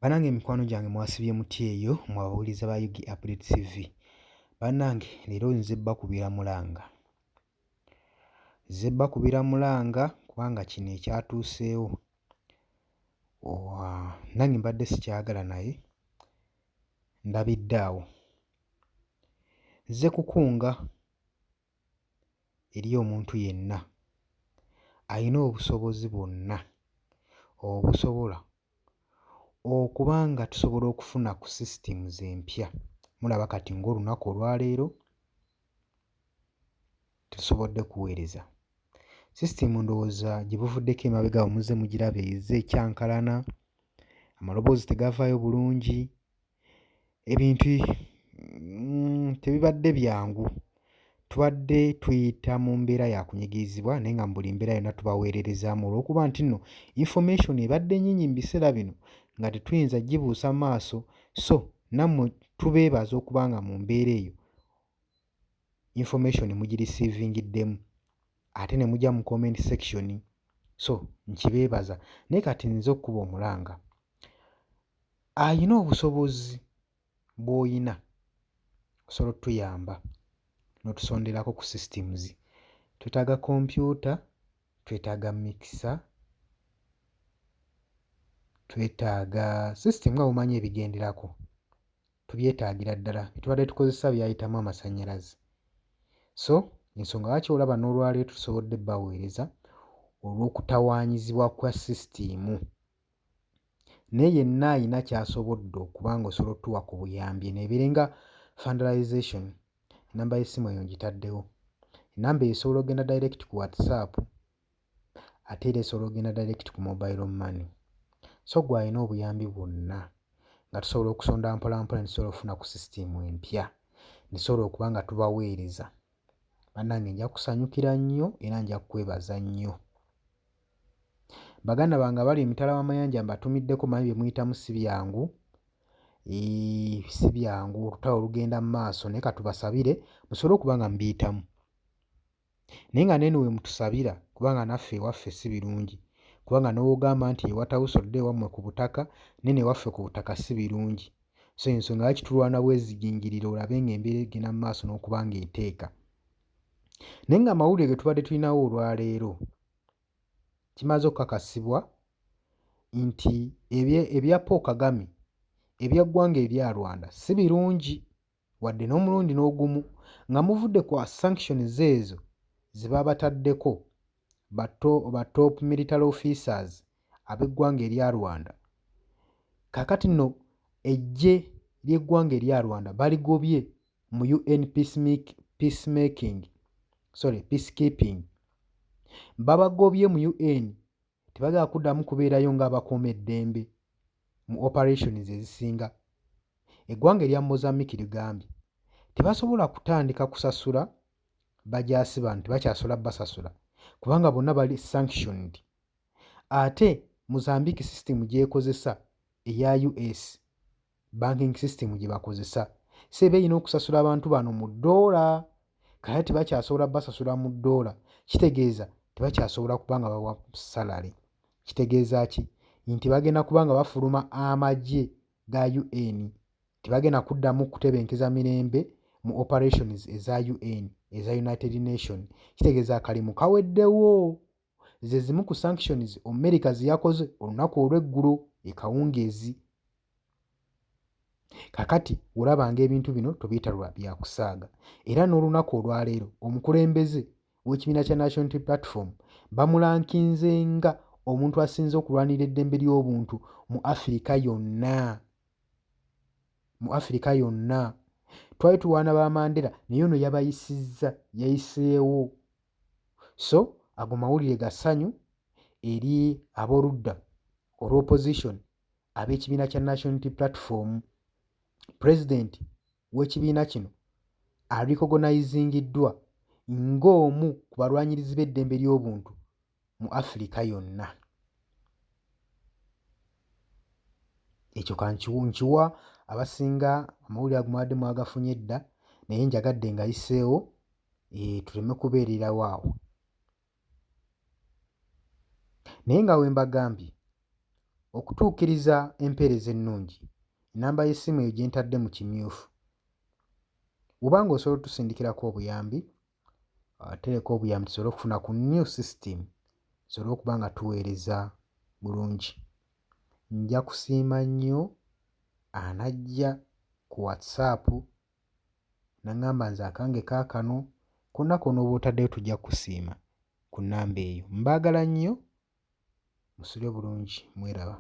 Bannange mikwano gyange mwasibye mutya eyo mmwe ababuulizi ba UG Update TV. Bannange leero nze bakubira mulanga. Nze bakubira mulanga kubanga kino ekyatuuseewo nange mbadde sikyagala naye ndabidde awo. Nze kukunga eri omuntu yenna ayina obusobozi bwonna obusobola okuba nga tusobola okufuna ku systems empya. Mulaba kati ng'olunaku olwaleero tusobodde kuweereza. System ndowooza gye buvuddeko emabega awo muzze mugiraba ezze ekyankalana, amaloboozi tegavaayo bulungi, ebintu tebibadde byangu. Tubadde tuyita mu mbeera ya kunyigirizibwa naye nga mu buli mbeera yonna tubaweererezaamu olw'okuba nti nno information ebadde nnyingi mu biseera bino nga tetuyinza gibuusa maaso. So nammwe tubeebaza okuba nga mu mbeera eyo information mugirisiivingiddemu ate ne mujja mu comment section. So nkibeebaza naye kati nze okkuba omulanga ayina obusobozi bw'oyina osobola ottuyamba n'otusonderako ku systems. Twetaaga kompyuta, twetaaga mixer, twetaaga system nga bumanyi ebigenderako tubyetaagira ddala. Bye tubadde tukozesa byayitamu amasannyalaze. So ensonga lwaki olaba n'olwaleero tusobodde bbaweereza olw'okutawaanyizibwa kwa sisitimu. Naye yenna ayina ky'asobodde okuba nga osobola ottuwa ku buyambi eneebeere nga fundraisation. Ennamba y'essimu eyo ngitaddewo. Ennamba eyo esobola okgenda direct ku WhatsApp ate era esobola okgenda direct ku mobile money. So ggwe alina obuyambi bwonna nga tusobola okusonda mpola mpola ne tusobola okufuna ku sisitimu empya ne tusobola okuba nga tubaweereza. Bannange nja kusanyukira nnyo era nja kwebaza nnyo. Baganda bange abali emitala w'amayanja mbatumiddeko manyi bye muyitamu si byangu. Si byangu, olutalo lugenda mu maaso naye ka tubasabire musobole okuba nga mbiyitamu. Naye nga n'eno we mutusabira kubanga naffe ewaffe si birungi. Kubanga n'owogamba nti ewatawusa odde ewammwe ku butaka nene ewaffe ku butaka si birungi. So ensonga lwaki tulwana bwezijingiriro olabe ng'embeera egenda mu maaso n'okuba ng'eteeka. Naye nga amawulire ge tubadde tulinawo olwaleero kimaze okukakasibwa nti ebya Paul Kagame ebya ggwanga erya Rwanda si birungi wadde n'omulundi n'ogumu, nga muvudde kwa sanctions ezo ze baabataddeko ba top military officers ab'eggwanga erya Rwanda. Kaakati nno eggye ly'eggwanga erya Rwanda baligobye mu UN peacekeeping. Babagobye mu UN tebagala kuddamu kubeerayo ng'abakuuma eddembe mu operations ezisinga. Eggwanga erya Mozambique ligambye tebasobola kutandika kusasula bajaasi bano, tebakyasobola basasula kubanga bonna bali sanctioned. Ate Mozambique system gy'ekozesa eya US banking system gye bakozesa seeba erina okusasula abantu bano mu ddoola, kale tebakyasobola basasula mu ddoola. Kitegeeza tebakyasobola kuba nga bawa salary. Kitegeeza ki? Nti bagenda kuba nga bafuluma amagye ga UN, tebagenda kuddamu kutebenkeza mirembe mu operations eza UN eza United Nations. Kitegeeza akalimu kaweddewo. Ze zimu ku sanctions America ze yakoze olunaku olw'eggulo ekawungeezi. Kakati olaba ng'ebintu bino tobiyita lwa bya kusaaga. Era n'olunaku olwaleero omukulembeze w'ekibiina kya National Unity Platform bamulankinze nga omuntu asinze okulwanira eddembe ly'obuntu mu Africa yonna. Mu Africa yonna. Twali tulwana ba Mandela naye ono yabayisizza, yayiseewo. So ago mawulire ga ssanyu eri ab'oludda olw'opposition ab'ekibiina kya National Unity Platform. President w'ekibiina kino arecognizingiddwa ng'omu ku balwanyirizi b'eddembe ly'obuntu mu Africa yonna. Ekyo nkiwa abasinga amawulire ago mubadde mwagafunye edda naye njagadde ngayiseewo tuleme kubeererawo awo. Naye nga we mbagambye okutuukiriza empeereza ennungi, nnamba y'essimu eyo gye ntadde mu kimyufu. Bw'oba ng'osobola otusindikirako obuyambi, tereka obuyambi tusobole okufuna ku new system, tusobole okuba nga tuweereza bulungi. Nja kusiima nnyo anajja ku WhatsApp n'aŋŋamba nze akange kaakano, konna kw'onooba otaddeyo tujja kukusiima ku nnamba eyo. Mbaagala nnyo, musule bulungi, mweraba.